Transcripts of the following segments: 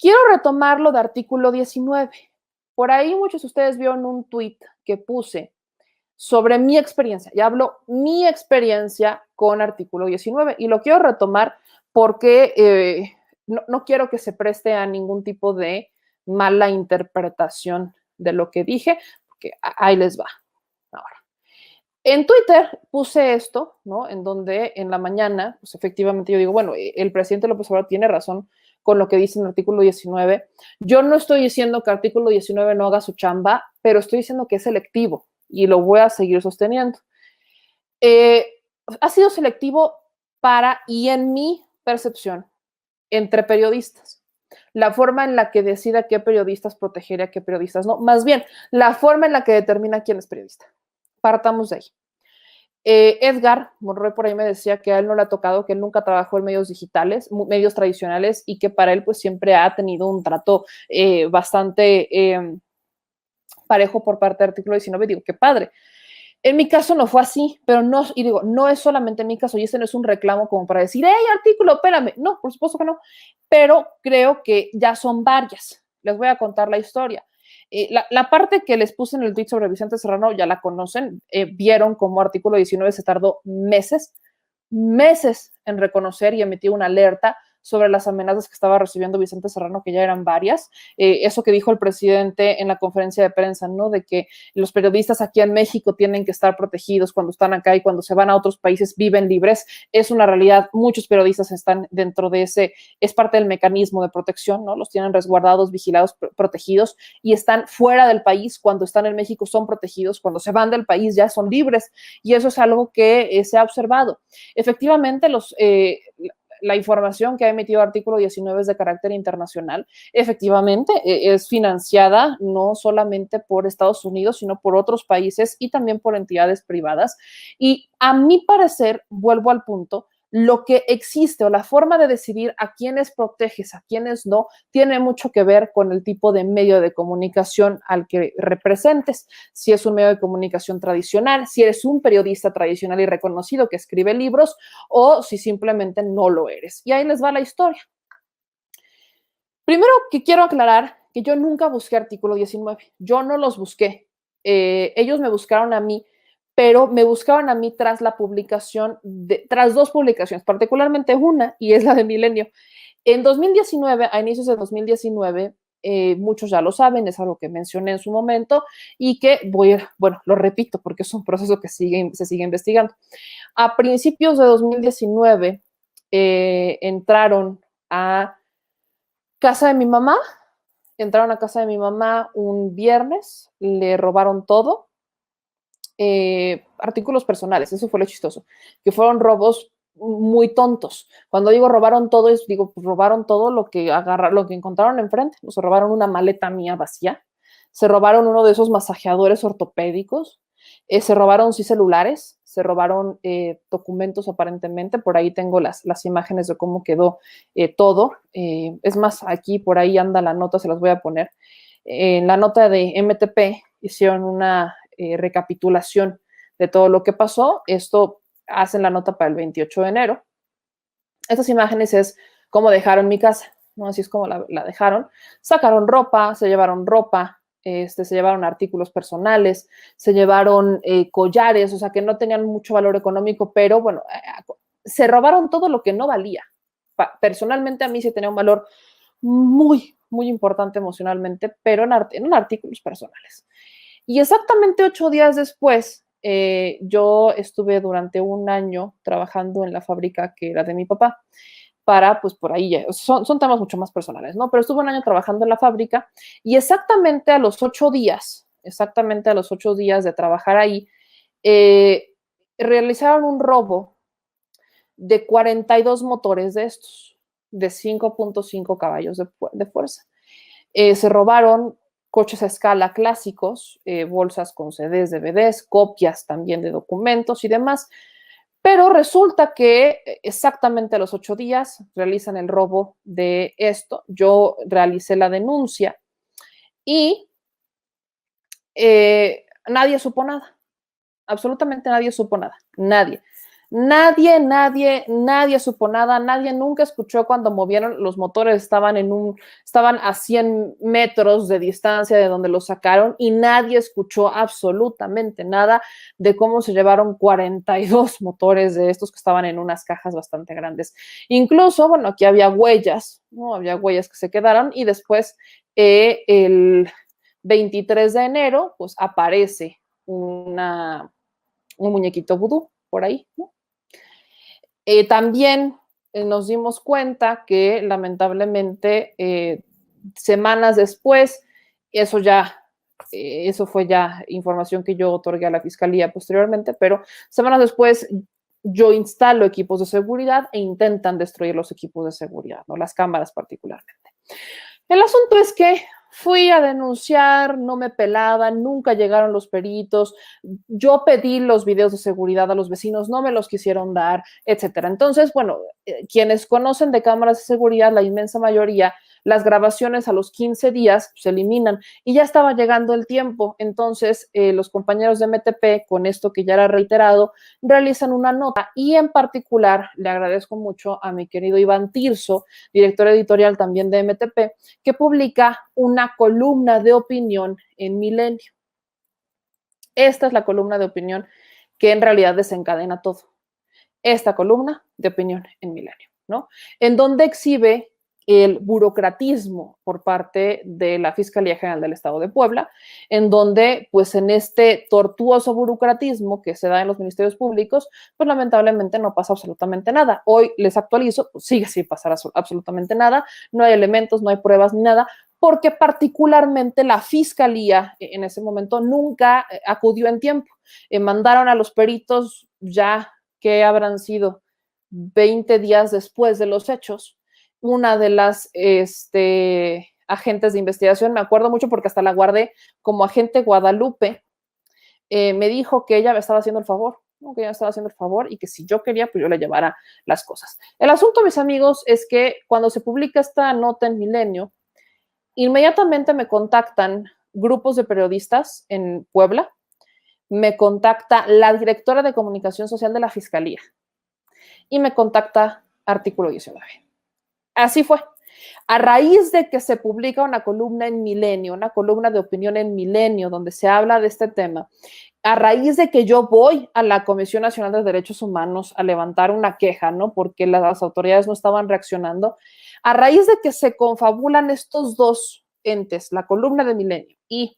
quiero retomar lo de artículo 19. Por ahí muchos de ustedes vieron un tuit que puse sobre mi experiencia. Ya hablo mi experiencia con artículo 19 y lo quiero retomar porque no quiero que se preste a ningún tipo de mala interpretación de lo que dije, porque ahí les va. Ahora, en Twitter puse esto, ¿no? En donde en la mañana, pues efectivamente yo digo, bueno, el presidente López Obrador tiene razón con lo que dice en el artículo 19. Yo no estoy diciendo que el artículo 19 no haga su chamba, pero estoy diciendo que es selectivo y lo voy a seguir sosteniendo. Eh, ha sido selectivo para, y en mi percepción, entre periodistas. La forma en la que decida qué periodistas proteger y a qué periodistas no. Más bien, la forma en la que determina quién es periodista. Partamos de ahí. Edgar Monroy por ahí me decía que a él no le ha tocado, que él nunca trabajó en medios digitales, medios tradicionales, y que para él pues siempre ha tenido un trato bastante parejo por parte de Artículo 19. Digo, qué padre. En mi caso no fue así, pero no, y digo, no es solamente en mi caso, y este no es un reclamo como para decir, hey, artículo, espérame. No, por supuesto que no, pero creo que ya son varias. Les voy a contar la historia. La parte que les puse en el tweet sobre Vicente Serrano ya la conocen, vieron cómo artículo 19 se tardó meses en reconocer y emitir una alerta sobre las amenazas que estaba recibiendo Vicente Serrano, que ya eran varias. Eso que dijo el presidente en la conferencia de prensa, ¿no? De que los periodistas aquí en México tienen que estar protegidos cuando están acá y cuando se van a otros países viven libres. Es una realidad. Muchos periodistas están dentro de ese, es parte del mecanismo de protección, ¿no? Los tienen resguardados, vigilados, protegidos y están fuera del país. Cuando están en México son protegidos. Cuando se van del país ya son libres. Y eso es algo que se ha observado. Efectivamente, la información que ha emitido artículo 19 es de carácter internacional. Efectivamente, es financiada no solamente por Estados Unidos, sino por otros países y también por entidades privadas. Y a mi parecer, vuelvo al punto, lo que existe o la forma de decidir a quiénes proteges, a quiénes no, tiene mucho que ver con el tipo de medio de comunicación al que representes. Si es un medio de comunicación tradicional, si eres un periodista tradicional y reconocido que escribe libros, o si simplemente no lo eres. Y ahí les va la historia. Primero que quiero aclarar que yo nunca busqué artículo 19. Yo no los busqué. Ellos me buscaron a mí, pero me buscaron a mí tras la publicación, tras dos publicaciones, particularmente una, y es la de Milenio. En 2019, a inicios de 2019, muchos ya lo saben, es algo que mencioné en su momento y que bueno, lo repito porque es un proceso que se sigue investigando. A principios de 2019 entraron a casa de mi mamá, un viernes, le robaron todo, artículos personales, eso fue lo chistoso, que fueron robos muy tontos. Cuando digo robaron todo, digo, pues robaron todo lo que lo que encontraron enfrente. Se robaron una maleta mía vacía, se robaron uno de esos masajeadores ortopédicos, se robaron sí celulares, se robaron documentos aparentemente. Por ahí tengo las imágenes de cómo quedó todo. Es más, aquí por ahí anda la nota, se las voy a poner. En la nota de MTP hicieron una recapitulación de todo lo que pasó. Esto hacen la nota para el 28 de enero. Estas imágenes es cómo dejaron mi casa, ¿no? Así es como la dejaron. Sacaron ropa, se llevaron ropa, se llevaron artículos personales, se llevaron collares, o sea, que no tenían mucho valor económico, pero bueno, se robaron todo lo que no valía. Personalmente a mí sí tenía un valor muy, muy importante emocionalmente, pero en artículos personales. Y exactamente 8 días después, yo estuve durante un año trabajando en la fábrica que era de mi papá, para, pues por ahí, son temas mucho más personales, ¿no? Pero estuve un año trabajando en la fábrica y exactamente a los 8 días, de trabajar ahí, realizaron un robo de 42 motores de estos, de 5.5 caballos de fuerza. Se robaron coches a escala clásicos, bolsas con CDs, DVDs, copias también de documentos y demás. Pero resulta que exactamente a los 8 días realizan el robo de esto. Yo realicé la denuncia y nadie supo nada. Absolutamente nadie supo nada. Nadie. Nadie supo nada, nadie nunca escuchó cuando movieron los motores, estaban a 100 metros de distancia de donde los sacaron y nadie escuchó absolutamente nada de cómo se llevaron 42 motores de estos que estaban en unas cajas bastante grandes. Incluso, bueno, aquí había huellas, ¿no? Había huellas que se quedaron y después el 23 de enero, pues aparece un muñequito vudú por ahí, ¿no? También nos dimos cuenta que lamentablemente semanas después, eso fue ya información que yo otorgué a la fiscalía posteriormente, pero semanas después yo instalo equipos de seguridad e intentan destruir los equipos de seguridad, ¿no? Las cámaras particularmente. El asunto es que fui a denunciar, no me pelaban, nunca llegaron los peritos, yo pedí los videos de seguridad a los vecinos, no me los quisieron dar, etcétera. Entonces, bueno, quienes conocen de cámaras de seguridad, la inmensa mayoría, las grabaciones a los 15 días se eliminan y ya estaba llegando el tiempo. Entonces, los compañeros de MTP, con esto que ya era reiterado, realizan una nota y en particular le agradezco mucho a mi querido Iván Tirso, director editorial también de MTP, que publica una columna de opinión en Milenio. Esta es la columna de opinión que en realidad desencadena todo. Esta columna de opinión en Milenio, ¿no? En donde exhibe el burocratismo por parte de la Fiscalía General del Estado de Puebla, en donde, pues en este tortuoso burocratismo que se da en los ministerios públicos, pues lamentablemente no pasa absolutamente nada. Hoy les actualizo, pues sigue sin pasar absolutamente nada, no hay elementos, no hay pruebas ni nada, porque particularmente la Fiscalía en ese momento nunca acudió en tiempo. Mandaron a los peritos ya que habrán sido 20 días después de los hechos. Una de las agentes de investigación, me acuerdo mucho porque hasta la guardé como agente Guadalupe, me dijo que ella me estaba haciendo el favor, ¿no? Que ella me estaba haciendo el favor y que si yo quería, pues yo le llevara las cosas. El asunto, mis amigos, es que cuando se publica esta nota en Milenio, inmediatamente me contactan grupos de periodistas en Puebla, me contacta la directora de comunicación social de la Fiscalía y me contacta Artículo 19. Así fue. A raíz de que se publica una columna en Milenio, una columna de opinión en Milenio, donde se habla de este tema, a raíz de que yo voy a la Comisión Nacional de Derechos Humanos a levantar una queja, ¿no? Porque las autoridades no estaban reaccionando, a raíz de que se confabulan estos dos entes, la columna de Milenio y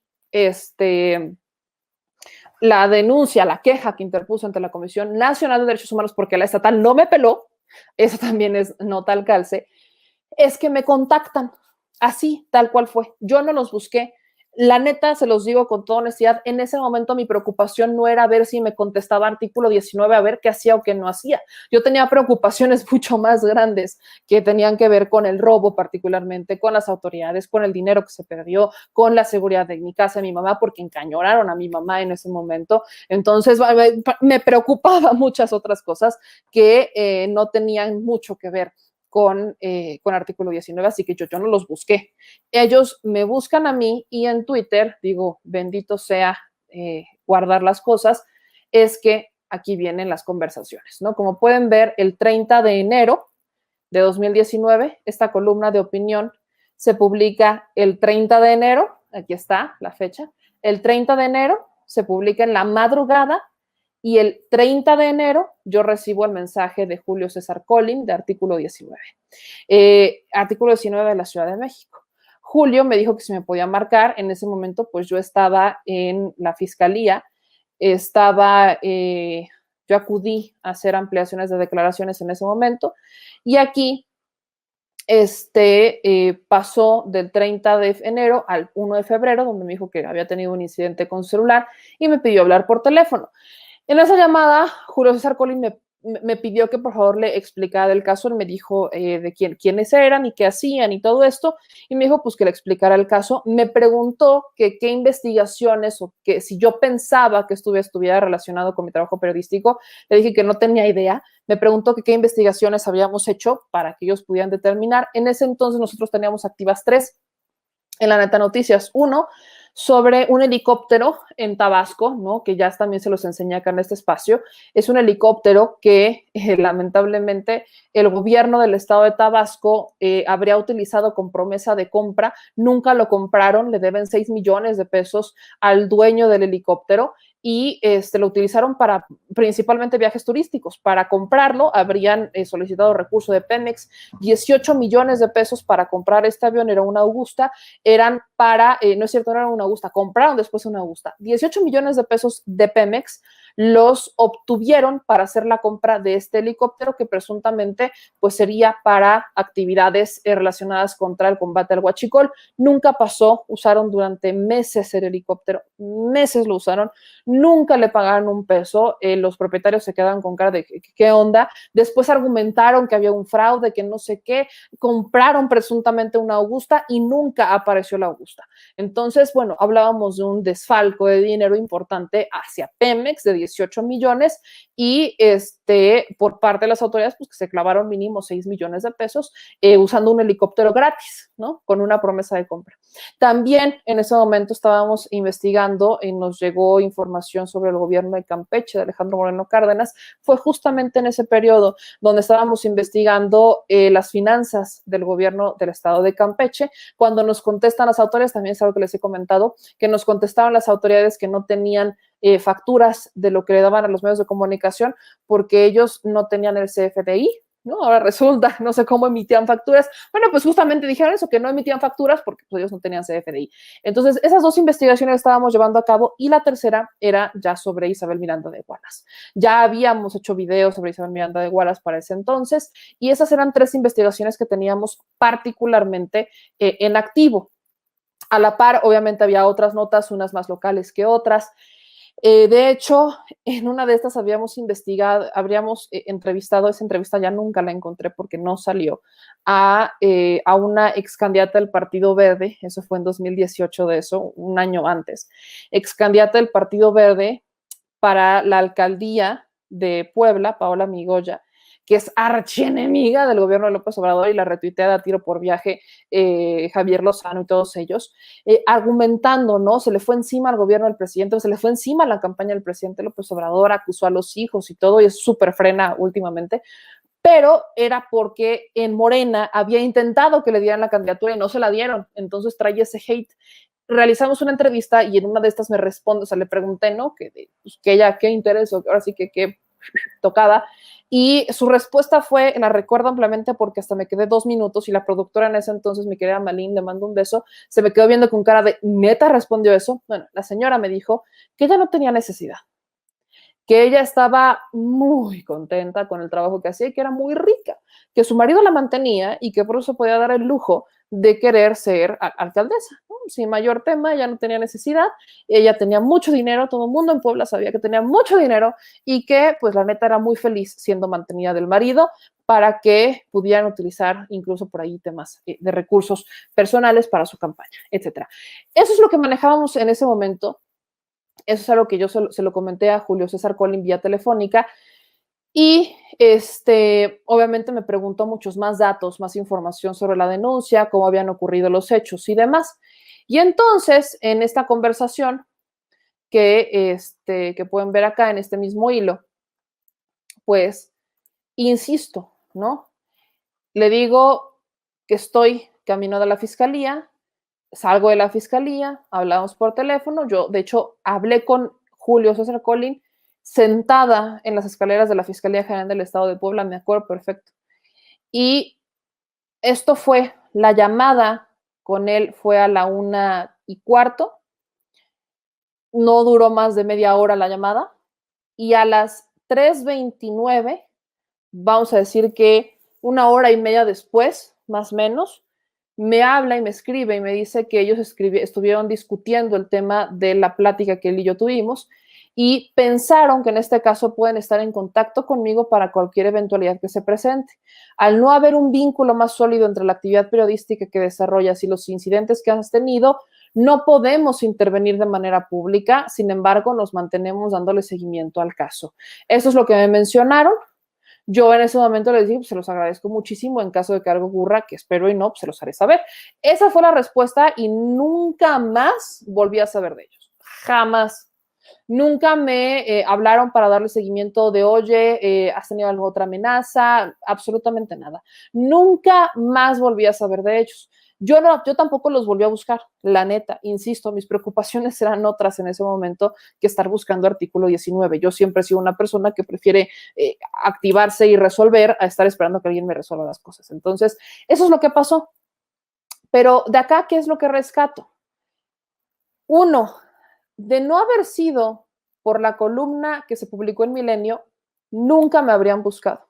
la denuncia, la queja que interpuso ante la Comisión Nacional de Derechos Humanos, porque la estatal no me peló, eso también es nota al calce, es que me contactan, así, tal cual fue. Yo no los busqué. La neta, se los digo con toda honestidad, en ese momento mi preocupación no era ver si me contestaba Artículo 19, a ver qué hacía o qué no hacía. Yo tenía preocupaciones mucho más grandes que tenían que ver con el robo particularmente, con las autoridades, con el dinero que se perdió, con la seguridad de mi casa, de mi mamá, porque encañonaron a mi mamá en ese momento. Entonces, me preocupaba muchas otras cosas que no tenían mucho que ver con Artículo 19, así que yo no los busqué. Ellos me buscan a mí y en Twitter, digo, bendito sea guardar las cosas, es que aquí vienen las conversaciones, ¿no? Como pueden ver, el 30 de enero de 2019, esta columna de opinión se publica el 30 de enero, aquí está la fecha, el 30 de enero se publica en la madrugada y el 30 de enero yo recibo el mensaje de Julio César Collin de Artículo 19. Artículo 19 de la Ciudad de México. Julio me dijo que si me podía marcar, en ese momento pues yo estaba en la fiscalía, yo acudí a hacer ampliaciones de declaraciones en ese momento y aquí pasó del 30 de enero al 1 de febrero, donde me dijo que había tenido un incidente con su celular y me pidió hablar por teléfono. En esa llamada, Julio César Collin me pidió que por favor le explicara el caso. Él me dijo de quiénes eran y qué hacían y todo esto. Y me dijo pues que le explicara el caso. Me preguntó que qué investigaciones o que si yo pensaba que estuviera relacionado con mi trabajo periodístico. Le dije que no tenía idea. Me preguntó que qué investigaciones habíamos hecho para que ellos pudieran determinar. En ese entonces nosotros teníamos activas 3 en la Neta Noticias. 1, sobre un helicóptero en Tabasco, ¿no? Que ya también se los enseñé acá en este espacio. Es un helicóptero que lamentablemente el gobierno del estado de Tabasco habría utilizado con promesa de compra. Nunca lo compraron, le deben 6 millones de pesos al dueño del helicóptero y lo utilizaron para principalmente viajes turísticos. Para comprarlo habrían solicitado recurso de Pemex, 18 millones de pesos para comprar este avión, era una Augusta, eran para, no es cierto, no era una Augusta, compraron después una Augusta, 18 millones de pesos de Pemex los obtuvieron para hacer la compra de este helicóptero que presuntamente pues sería para actividades relacionadas contra el combate al huachicol. Nunca pasó, usaron durante meses el helicóptero, meses lo usaron, nunca le pagaron un peso, los propietarios se quedaron con cara de ¿qué onda? Después argumentaron que había un fraude, que no sé qué, compraron presuntamente una Augusta y nunca apareció la Augusta. Entonces, bueno, hablábamos de un desfalco de dinero importante hacia Pemex de 18 millones y por parte de las autoridades, pues que se clavaron mínimo 6 millones de pesos usando un helicóptero gratis, ¿no? Con una promesa de compra. También en ese momento estábamos investigando y nos llegó información sobre el gobierno de Campeche, de Alejandro Moreno Cárdenas. Fue justamente en ese periodo donde estábamos investigando las finanzas del gobierno del estado de Campeche. Cuando nos contestan las autoridades, también es algo que les he comentado, que nos contestaron las autoridades que no tenían facturas de lo que le daban a los medios de comunicación porque ellos no tenían el CFDI, ¿no? Ahora resulta, no sé cómo emitían facturas. Bueno, pues justamente dijeron eso, que no emitían facturas porque pues, ellos no tenían CFDI. Entonces, esas dos investigaciones estábamos llevando a cabo y la tercera era ya sobre Isabel Miranda de Wallace. Ya habíamos hecho videos sobre Isabel Miranda de Wallace para ese entonces y esas eran 3 investigaciones que teníamos particularmente en activo. A la par, obviamente, había otras notas, unas más locales que otras. De hecho, en una de estas habríamos entrevistado, esa entrevista ya nunca la encontré porque no salió, a una ex candidata del Partido Verde, eso fue en 2018 de eso, un año antes, ex candidata del Partido Verde para la alcaldía de Puebla, Paola Migoya, que es archienemiga del gobierno de López Obrador y la retuitea a tiro por viaje Javier Lozano y todos ellos, argumentando, ¿no? Se le fue encima al gobierno del presidente, se le fue encima a la campaña del presidente López Obrador, acusó a los hijos y todo, y es súper frena últimamente, pero era porque en Morena había intentado que le dieran la candidatura y no se la dieron, entonces trae ese hate. Realizamos una entrevista y en una de estas me responde, o sea, le pregunté, ¿no? Pues, que ella, qué interés, ahora sí que qué tocada, y su respuesta fue, la recuerdo ampliamente porque hasta me quedé 2 minutos y la productora en ese entonces, mi querida Malín, le mando un beso, se me quedó viendo con cara de, ¿neta respondió eso? Bueno, la señora me dijo que ella no tenía necesidad, que ella estaba muy contenta con el trabajo que hacía y que era muy rica, que su marido la mantenía y que por eso podía dar el lujo de querer ser alcaldesa, ¿no? Sin mayor tema, ella no tenía necesidad, ella tenía mucho dinero, todo el mundo en Puebla sabía que tenía mucho dinero y que pues la neta era muy feliz siendo mantenida del marido para que pudieran utilizar incluso por ahí temas de recursos personales para su campaña, etcétera. Eso es lo que manejábamos en ese momento. Eso es algo que yo se lo comenté a Julio César Colín vía telefónica y obviamente me preguntó muchos más datos, más información sobre la denuncia, cómo habían ocurrido los hechos y demás. Y entonces, en esta conversación que pueden ver acá en este mismo hilo, pues, insisto, ¿no? Le digo que estoy camino de la fiscalía, salgo de la fiscalía, hablamos por teléfono, yo de hecho hablé con Julio César Colín sentada en las escaleras de la Fiscalía General del Estado de Puebla, me acuerdo perfecto. Y esto fue, la llamada con él fue a la 1:15, no duró más de media hora la llamada, y a las 3:29, vamos a decir que 1 hora y media después, más o menos, me habla y me escribe y me dice que ellos estuvieron discutiendo el tema de la plática que él y yo tuvimos y pensaron que en este caso pueden estar en contacto conmigo para cualquier eventualidad que se presente. Al no haber un vínculo más sólido entre la actividad periodística que desarrollas y los incidentes que has tenido, no podemos intervenir de manera pública, sin embargo, nos mantenemos dándole seguimiento al caso. Eso es lo que me mencionaron. Yo en ese momento les dije, pues, se los agradezco muchísimo, en caso de que algo ocurra, que espero y no, pues se los haré saber. Esa fue la respuesta y nunca más volví a saber de ellos. Jamás. Nunca me hablaron para darle seguimiento de, oye, ¿has tenido alguna otra amenaza? Absolutamente nada. Nunca más volví a saber de ellos. Yo tampoco los volví a buscar, la neta, insisto, mis preocupaciones eran otras en ese momento que estar buscando artículo 19. Yo siempre he sido una persona que prefiere activarse y resolver a estar esperando que alguien me resuelva las cosas. Entonces, eso es lo que pasó. Pero de acá, ¿qué es lo que rescato? Uno, de no haber sido por la columna que se publicó en Milenio, nunca me habrían buscado.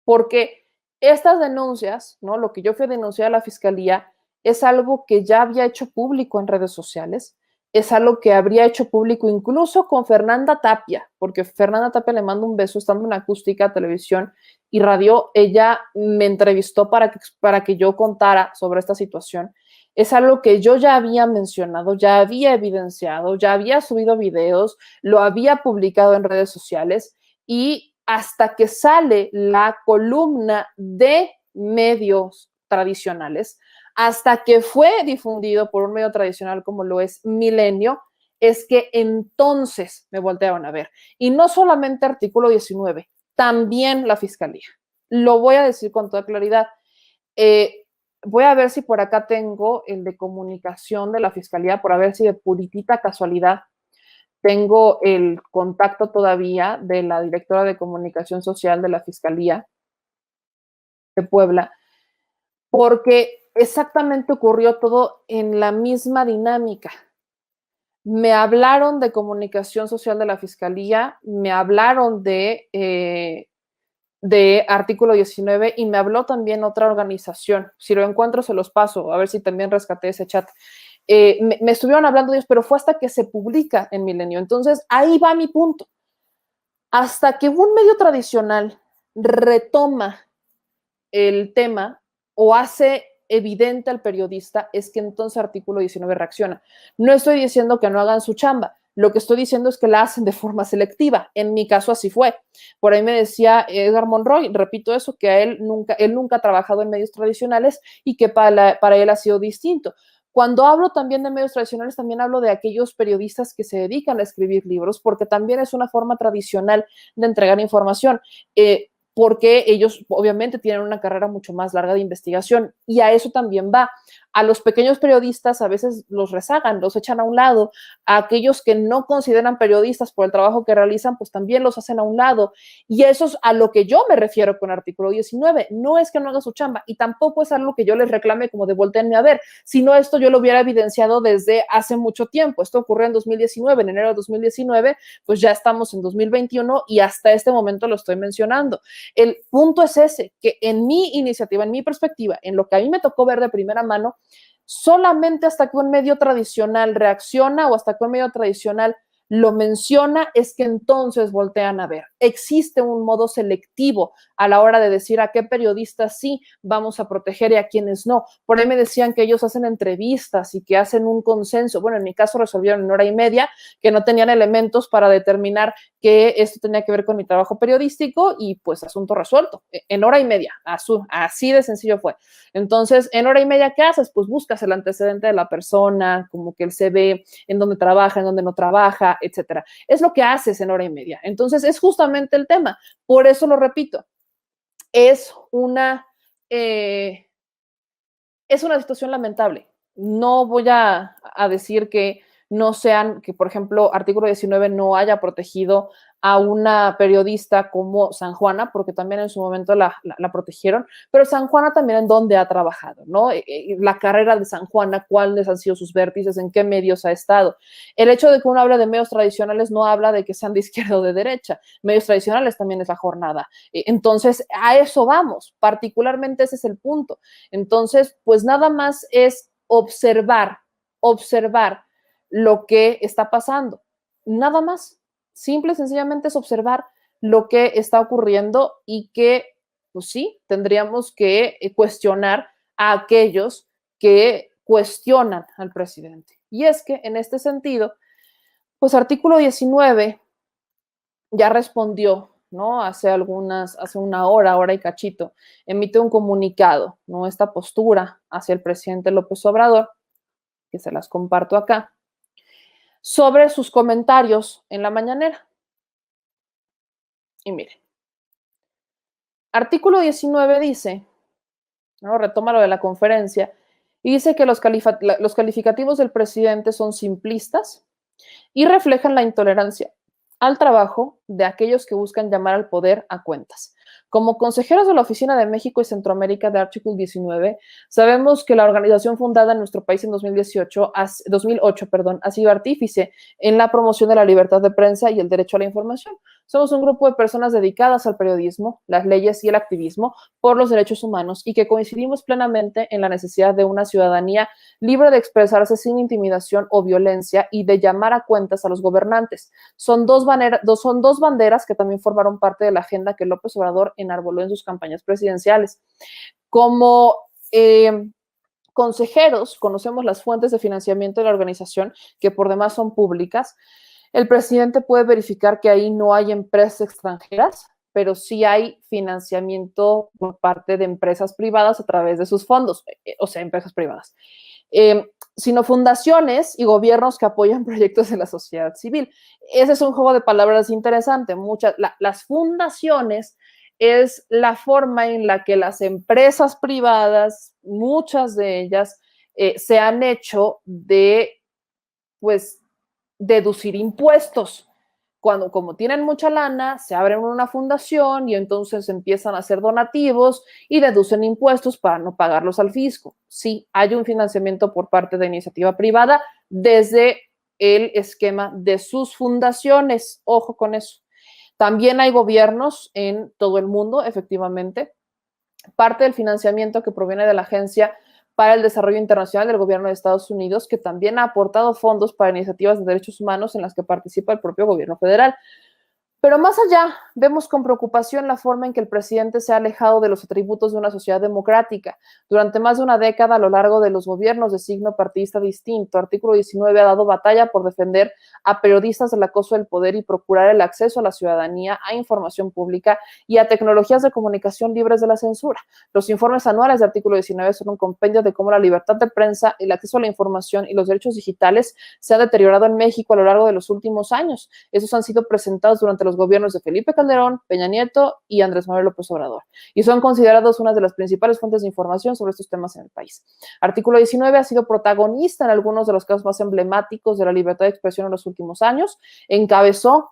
Porque estas denuncias, ¿no? Lo que yo fui a denunciar a la fiscalía es algo que ya había hecho público en redes sociales, es algo que habría hecho público incluso con Fernanda Tapia, porque Fernanda Tapia le mando un beso estando en Acústica, Televisión y Radio. Ella me entrevistó para que yo contara sobre esta situación. Es algo que yo ya había mencionado, ya había evidenciado, ya había subido videos, lo había publicado en redes sociales y hasta que sale la columna de medios tradicionales, hasta que fue difundido por un medio tradicional como lo es Milenio, es que entonces me voltearon a ver. Y no solamente artículo 19, también la fiscalía. Lo voy a decir con toda claridad. Voy a ver si por acá tengo el de comunicación de la fiscalía, por a ver si de puritita casualidad tengo el contacto todavía de la directora de comunicación social de la Fiscalía de Puebla, porque exactamente ocurrió todo en la misma dinámica. Me hablaron de comunicación social de la Fiscalía, me hablaron de artículo 19 y me habló también otra organización. Si lo encuentro, se los paso, a ver si también rescaté ese chat. Me estuvieron hablando de ellos, pero fue hasta que se publica en Milenio. Entonces, ahí va mi punto. Hasta que un medio tradicional retoma el tema o hace evidente al periodista, es que entonces artículo 19 reacciona. No estoy diciendo que no hagan su chamba, lo que estoy diciendo es que la hacen de forma selectiva. En mi caso así fue. Por ahí me decía Edgar Monroy, repito eso, que a él nunca ha trabajado en medios tradicionales y que para él ha sido distinto. Cuando hablo también de medios tradicionales, también hablo de aquellos periodistas que se dedican a escribir libros, porque también es una forma tradicional de entregar información. Porque ellos obviamente tienen una carrera mucho más larga de investigación y a eso también va. A los pequeños periodistas a veces los rezagan, los echan a un lado. A aquellos que no consideran periodistas por el trabajo que realizan, pues también los hacen a un lado. Y eso es a lo que yo me refiero con artículo 19. No es que no haga su chamba y tampoco es algo que yo les reclame como de volteenme a ver, sino esto yo lo hubiera evidenciado desde hace mucho tiempo. Esto ocurrió en 2019, en enero de 2019, pues ya estamos en 2021 y hasta este momento lo estoy mencionando. El punto es ese, que en mi iniciativa, en mi perspectiva, en lo que a mí me tocó ver de primera mano, solamente hasta que un medio tradicional reacciona o hasta que un medio tradicional lo menciona, es que entonces voltean a ver. Existe un modo selectivo a la hora de decir a qué periodistas sí vamos a proteger y a quienes no. Por ahí me decían que ellos hacen entrevistas y que hacen un consenso. Bueno, en mi caso resolvieron en hora y media, que no tenían elementos para determinar que esto tenía que ver con mi trabajo periodístico y pues asunto resuelto. En hora y media, así de sencillo fue. Entonces, en hora y media, ¿qué haces? Pues buscas el antecedente de la persona, como que él se ve en dónde trabaja, en dónde no trabaja, etcétera. Es lo que haces en hora y media. Entonces, es justamente el tema. Por eso lo repito. Es una situación lamentable. No voy a decir que no sean, que por ejemplo, artículo 19 no haya protegido a una periodista como San Juana, porque también en su momento la protegieron, pero San Juana también en dónde ha trabajado, ¿no? La carrera de San Juana, cuáles han sido sus vértices, en qué medios ha estado. El hecho de que uno habla de medios tradicionales no habla de que sean de izquierda o de derecha. Medios tradicionales también es la jornada. Entonces, a eso vamos. Particularmente ese es el punto. Entonces, pues nada más es observar lo que está pasando. Nada más. Simple y sencillamente es observar lo que está ocurriendo y que, pues sí, tendríamos que cuestionar a aquellos que cuestionan al presidente. Y es que en este sentido, pues artículo 19 ya respondió ¿no? Hace una hora, hora y cachito, emite un comunicado, ¿no? Esta postura hacia el presidente López Obrador, que se las comparto acá, sobre sus comentarios en la mañanera. Y miren, artículo 19 dice, ¿no? Retoma lo de la conferencia, y dice que los calificativos del presidente son simplistas y reflejan la intolerancia al trabajo de aquellos que buscan llamar al poder a cuentas. Como consejeros de la Oficina de México y Centroamérica de Artículo 19, sabemos que la organización fundada en nuestro país en 2008 ha sido artífice en la promoción de la libertad de prensa y el derecho a la información. Somos un grupo de personas dedicadas al periodismo, las leyes y el activismo por los derechos humanos y que coincidimos plenamente en la necesidad de una ciudadanía libre de expresarse sin intimidación o violencia y de llamar a cuentas a los gobernantes. Son dos banderas que también formaron parte de la agenda que López Obrador enarboló en sus campañas presidenciales. Como consejeros, conocemos las fuentes de financiamiento de la organización, que por demás son públicas. El presidente puede verificar que ahí no hay empresas extranjeras, pero sí hay financiamiento por parte de empresas privadas a través de sus fondos, o sea, empresas privadas. Sino fundaciones y gobiernos que apoyan proyectos de la sociedad civil. Ese es un juego de palabras interesante. Las fundaciones es la forma en la que las empresas privadas, muchas de ellas, se han hecho de, pues, deducir impuestos. Como tienen mucha lana, se abren una fundación y entonces empiezan a hacer donativos y deducen impuestos para no pagarlos al fisco. Sí, hay un financiamiento por parte de iniciativa privada desde el esquema de sus fundaciones. Ojo con eso. También hay gobiernos en todo el mundo, efectivamente. Parte del financiamiento que proviene de la Agencia para el Desarrollo Internacional del Gobierno de Estados Unidos, que también ha aportado fondos para iniciativas de derechos humanos en las que participa el propio gobierno federal. Pero más allá, vemos con preocupación la forma en que el presidente se ha alejado de los atributos de una sociedad democrática. Durante más de una década, a lo largo de los gobiernos de signo partidista distinto, Artículo 19 ha dado batalla por defender a periodistas del acoso del poder y procurar el acceso a la ciudadanía a información pública y a tecnologías de comunicación libres de la censura. Los informes anuales de Artículo 19 son un compendio de cómo la libertad de prensa, el acceso a la información y los derechos digitales se han deteriorado en México a lo largo de los últimos años. Esos han sido presentados durante los gobiernos de Felipe Calderón, Peña Nieto y Andrés Manuel López Obrador, y son considerados una de las principales fuentes de información sobre estos temas en el país. Artículo 19 ha sido protagonista en algunos de los casos más emblemáticos de la libertad de expresión en los últimos años. Encabezó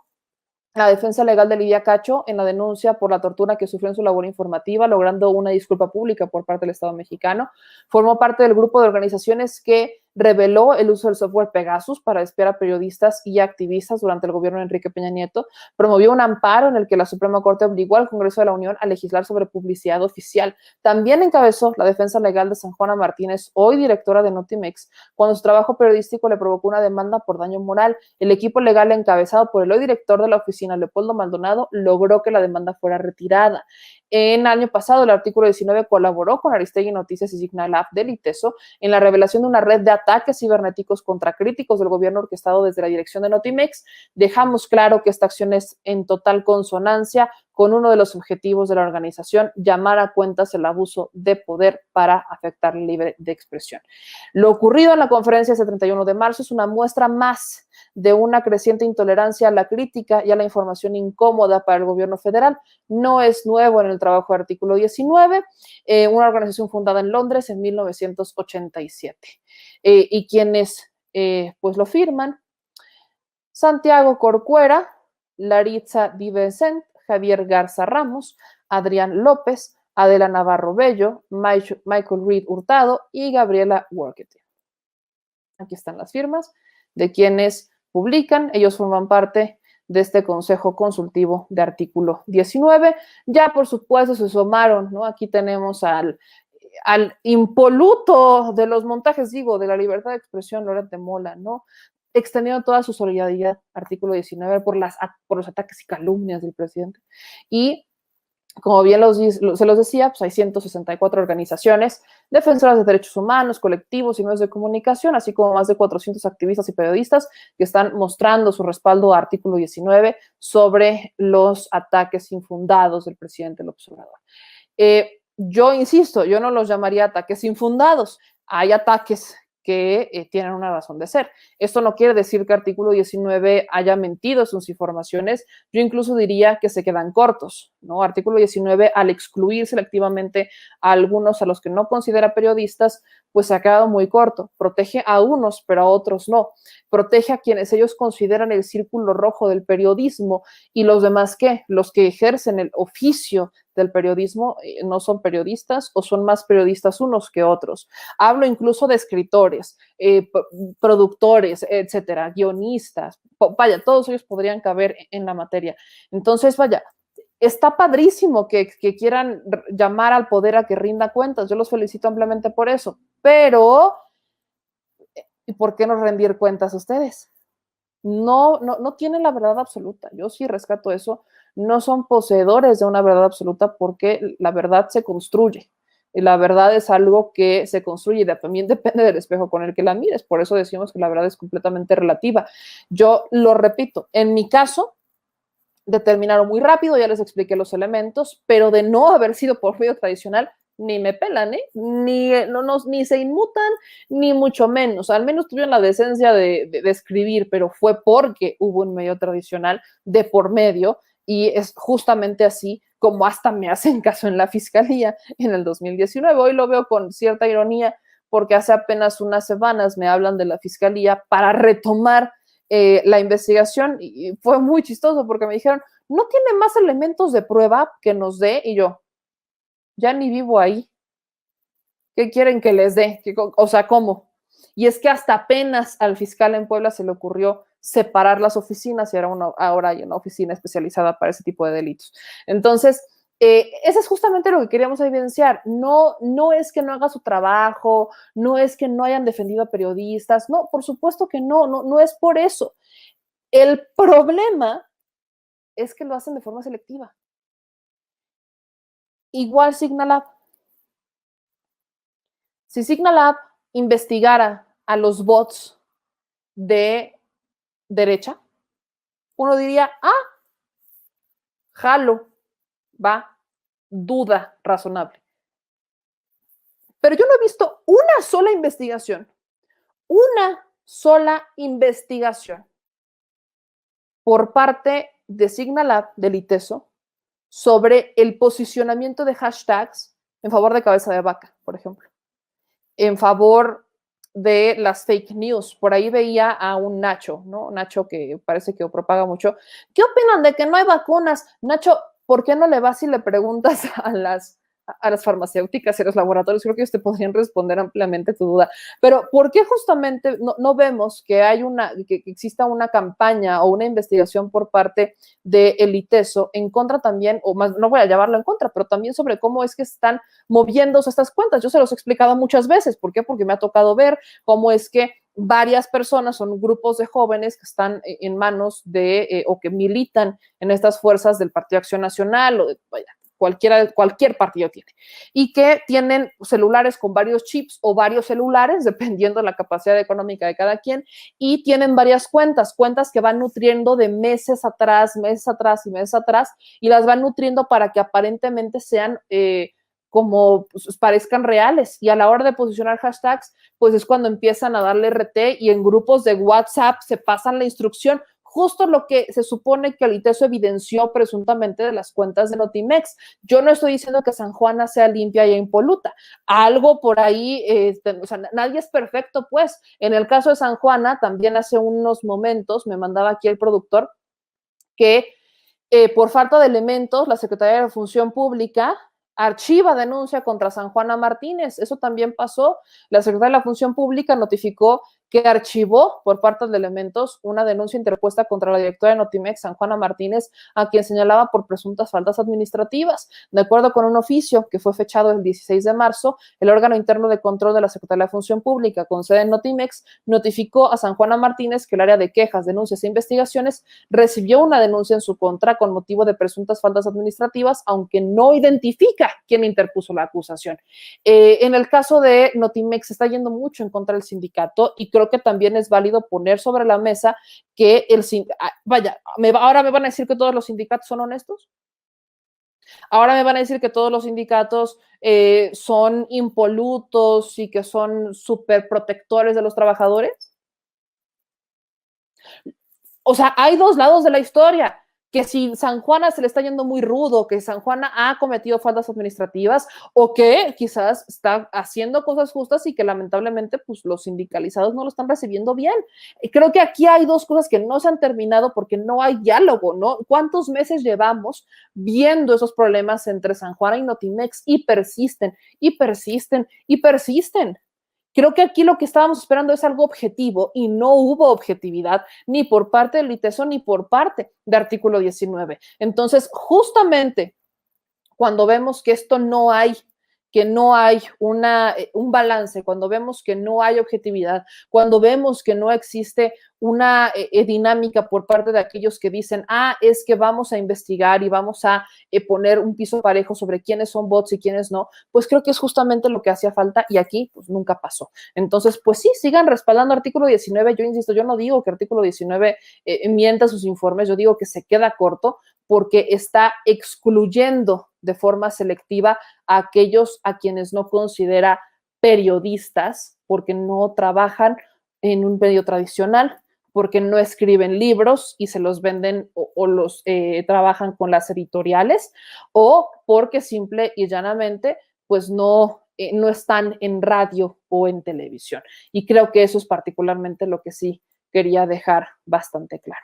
la defensa legal de Lidia Cacho en la denuncia por la tortura que sufrió en su labor informativa, logrando una disculpa pública por parte del Estado mexicano. Formó parte del grupo de organizaciones que reveló el uso del software Pegasus para espiar a periodistas y activistas durante el gobierno de Enrique Peña Nieto. Promovió un amparo en el que la Suprema Corte obligó al Congreso de la Unión a legislar sobre publicidad oficial. También encabezó la defensa legal de San Juana Martínez, hoy directora de Notimex, cuando su trabajo periodístico le provocó una demanda por daño moral. El equipo legal encabezado por el hoy director de la oficina, Leopoldo Maldonado, logró que la demanda fuera retirada. En el año pasado, el artículo 19 colaboró con Aristegui Noticias y Signalab del ITESO en la revelación de una red de ataques cibernéticos contra críticos del gobierno orquestado desde la dirección de Notimex. Dejamos claro que esta acción es en total consonancia con uno de los objetivos de la organización, llamar a cuentas el abuso de poder para afectar la libre de expresión. Lo ocurrido en la conferencia ese 31 de marzo es una muestra más de una creciente intolerancia a la crítica y a la información incómoda para el gobierno federal. No es nuevo en el trabajo de Artículo 19, una organización fundada en Londres en 1987. Y quienes pues lo firman: Santiago Corcuera, Laritza Di Vicent, Javier Garza Ramos, Adrián López, Adela Navarro Bello, Michael Reed Hurtado y Gabriela Workete. Aquí están las firmas de quienes publican. Ellos forman parte de este Consejo Consultivo de Artículo 19. Ya, por supuesto, se sumaron, ¿no? Aquí tenemos al impoluto de los montajes, de la libertad de expresión, Loret de Mola, ¿no? Extendiendo toda su solidaridad, Artículo 19, por los ataques y calumnias del presidente. Y Como bien se los decía, pues hay 164 organizaciones defensoras de derechos humanos, colectivos y medios de comunicación, así como más de 400 activistas y periodistas que están mostrando su respaldo a artículo 19 sobre los ataques infundados del presidente López Obrador. Yo insisto, yo no los llamaría ataques infundados. Hay ataques que tienen una razón de ser. Esto no quiere decir que artículo 19 haya mentido en sus informaciones. Yo incluso diría que se quedan cortos, ¿no? Artículo 19, al excluir selectivamente a algunos a los que no considera periodistas, pues se ha quedado muy corto. Protege a unos, pero a otros no. Protege a quienes ellos consideran el círculo rojo del periodismo y los demás, ¿qué? Los que ejercen el oficio del periodismo no son periodistas o son más periodistas unos que otros. Hablo incluso de escritores, productores, etcétera, guionistas. Vaya, todos ellos podrían caber en la materia. Entonces, vaya, está padrísimo que quieran llamar al poder a que rinda cuentas. Yo los felicito ampliamente por eso. Pero, ¿y por qué no rendir cuentas ustedes? No tienen la verdad absoluta. Yo sí rescato eso. No son poseedores de una verdad absoluta porque la verdad se construye. Y la verdad es algo que se construye y también depende del espejo con el que la mires. Por eso decimos que la verdad es completamente relativa. Yo lo repito, en mi caso, determinaron muy rápido, ya les expliqué los elementos, pero de no haber sido por medio tradicional, ni me pelan, ni se inmutan, ni mucho menos. Al menos tuvieron la decencia de escribir, pero fue porque hubo un medio tradicional de por medio y es justamente así como hasta me hacen caso en la fiscalía en el 2019. Hoy lo veo con cierta ironía porque hace apenas unas semanas me hablan de la fiscalía para retomar la investigación y fue muy chistoso porque me dijeron, ¿no tiene más elementos de prueba que nos dé? Y yo, ya ni vivo ahí. ¿Qué quieren que les dé? O sea, ¿cómo? Y es que hasta apenas al fiscal en Puebla se le ocurrió separar las oficinas y ahora hay una oficina especializada para ese tipo de delitos. Entonces, eso es justamente lo que queríamos evidenciar. No es que no haga su trabajo, no es que no hayan defendido a periodistas, no, por supuesto que no es por eso. El problema es que lo hacen de forma selectiva. Igual Signalab. Si Signalab investigara a los bots de derecha, uno diría, jalo, va, duda razonable. Pero yo no he visto una sola investigación por parte de Signalab, del ITESO, sobre el posicionamiento de hashtags en favor de cabeza de vaca, por ejemplo, en favor de las fake news. Por ahí veía a un Nacho, ¿no? Nacho que parece que propaga mucho. ¿Qué opinan de que no hay vacunas? Nacho, ¿por qué no le vas y le preguntas a las farmacéuticas y a los laboratorios? Creo que ellos te podrían responder ampliamente tu duda. Pero ¿por qué justamente no vemos que que exista una campaña o una investigación por parte del ITESO en contra también, o más, no voy a llamarlo en contra, pero también sobre cómo es que están moviéndose estas cuentas? Yo se los he explicado muchas veces. ¿Por qué? Porque me ha tocado ver cómo es que varias personas, son grupos de jóvenes que están en manos de o que militan en estas fuerzas del Partido Acción Nacional o de, vaya, cualquier partido tiene, y que tienen celulares con varios chips o varios celulares, dependiendo de la capacidad económica de cada quien, y tienen varias cuentas que van nutriendo de meses atrás, y las van nutriendo para que aparentemente sean como pues, parezcan reales, y a la hora de posicionar hashtags, pues es cuando empiezan a darle RT y en grupos de WhatsApp se pasan la instrucción, justo lo que se supone que el ITESO evidenció presuntamente de las cuentas de Notimex. Yo no estoy diciendo que San Juana sea limpia y impoluta, algo por ahí, o sea, nadie es perfecto, pues. En el caso de San Juana, también hace unos momentos me mandaba aquí el productor que por falta de elementos, la Secretaría de Función Pública archiva denuncia contra San Juana Martínez. Eso también pasó. La Secretaría de la Función Pública notificó que archivó por parte de Elementos una denuncia interpuesta contra la directora de Notimex, San Juana Martínez, a quien señalaba por presuntas faltas administrativas. De acuerdo con un oficio que fue fechado el 16 de marzo, el órgano interno de control de la Secretaría de Función Pública, con sede en Notimex, notificó a San Juana Martínez que el área de quejas, denuncias e investigaciones recibió una denuncia en su contra con motivo de presuntas faltas administrativas, aunque no identifica quién interpuso la acusación. En el caso de Notimex se está yendo mucho en contra del sindicato y creo que también es válido poner sobre la mesa que ahora me van a decir que todos los sindicatos son honestos. Ahora me van a decir que todos los sindicatos son impolutos y que son súper protectores de los trabajadores. O sea, hay dos lados de la historia, que si San Juana se le está yendo muy rudo, que San Juana ha cometido faltas administrativas o que quizás está haciendo cosas justas y que lamentablemente pues, los sindicalizados no lo están recibiendo bien. Creo que aquí hay dos cosas que no se han terminado porque no hay diálogo, ¿no? ¿Cuántos meses llevamos viendo esos problemas entre San Juana y Notimex y persisten, y persisten, y persisten? Creo que aquí lo que estábamos esperando es algo objetivo y no hubo objetividad ni por parte del ITESO ni por parte de Artículo 19. Entonces, justamente cuando vemos que esto no hay, que no hay un balance, cuando vemos que no hay objetividad, cuando vemos que no existe una dinámica por parte de aquellos que dicen, es que vamos a investigar y vamos a poner un piso parejo sobre quiénes son bots y quiénes no, pues creo que es justamente lo que hacía falta y aquí pues nunca pasó. Entonces, pues sí, sigan respaldando artículo 19. Yo insisto, yo no digo que artículo 19 mienta sus informes, yo digo que se queda corto porque está excluyendo de forma selectiva a aquellos a quienes no considera periodistas, porque no trabajan en un medio tradicional, porque no escriben libros y se los venden o los trabajan con las editoriales, o porque simple y llanamente pues no están en radio o en televisión. Y creo que eso es particularmente lo que sí quería dejar bastante claro.